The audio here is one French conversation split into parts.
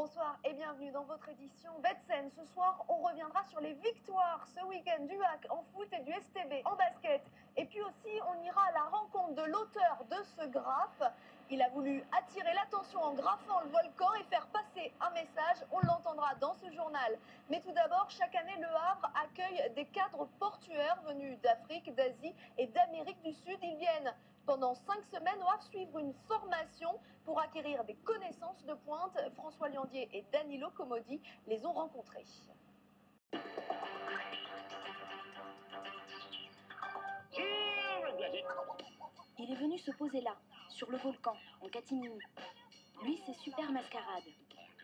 bonsoir et bienvenue dans votre édition Betsen. Ce soir, on reviendra sur les victoires ce week-end du HAC en foot et du STB en basket. Et puis aussi, on ira à la rencontre de l'auteur de ce graphe. Il a voulu attirer l'attention en graphant le volcan et faire passer un message. On l'entendra dans ce journal. Mais tout d'abord, chaque année, Le Havre accueille des cadres portuaires venus d'Afrique, d'Asie et d'Amérique du Sud. Ils viennent pendant 5 semaines au Havre suivre une formation pour acquérir des connaissances de pointe. François Liandier et Danilo Comodi les ont rencontrés. Il est venu se poser là, sur le volcan, en catimini. Lui, c'est Super Mascarade.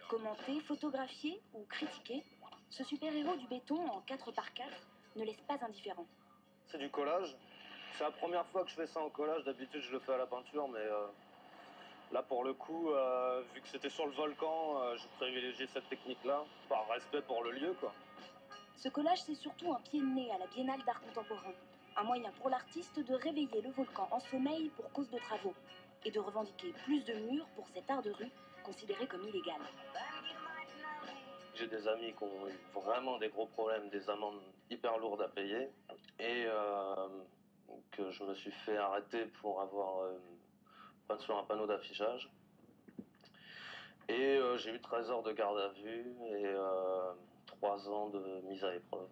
Commenté, photographié ou critiqué, ce super-héros du béton en 4x4 ne laisse pas indifférent. C'est du collage. C'est la première fois que je fais ça en collage. D'habitude, je le fais à la peinture, mais là, pour le coup, vu que c'était sur le volcan, je privilégiais cette technique-là, par respect pour le lieu, quoi. Ce collage, c'est surtout un pied de nez à la Biennale d'art contemporain. Un moyen pour l'artiste de réveiller le volcan en sommeil pour cause de travaux et de revendiquer plus de murs pour cet art de rue considéré comme illégal. J'ai des amis qui ont eu vraiment des gros problèmes, des amendes hyper lourdes à payer, et que je me suis fait arrêter pour avoir peint sur un panneau d'affichage. Et j'ai eu 13 heures de garde à vue et 3 ans de mise à épreuve.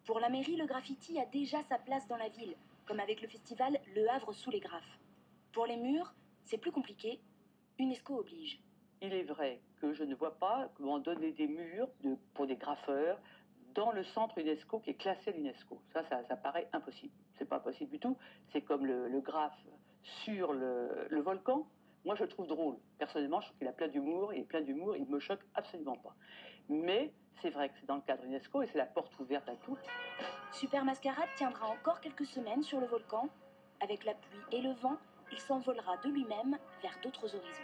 Pour la mairie, le graffiti a déjà sa place dans la ville, comme avec le festival Le Havre sous les graphes. Pour les murs, c'est plus compliqué. UNESCO oblige. Il est vrai que je ne vois pas comment donner des murs pour des graffeurs dans le centre UNESCO qui est classé à l'UNESCO. Ça paraît impossible. C'est pas possible du tout. C'est comme le graphe sur le volcan. Moi, je le trouve drôle. Personnellement, je trouve qu'il a plein d'humour. Il est plein d'humour. Il ne me choque absolument pas. Mais c'est vrai que c'est dans le cadre UNESCO et c'est la porte ouverte à tout. Super Mascarade tiendra encore quelques semaines sur le volcan. Avec la pluie et le vent, il s'envolera de lui-même vers d'autres horizons.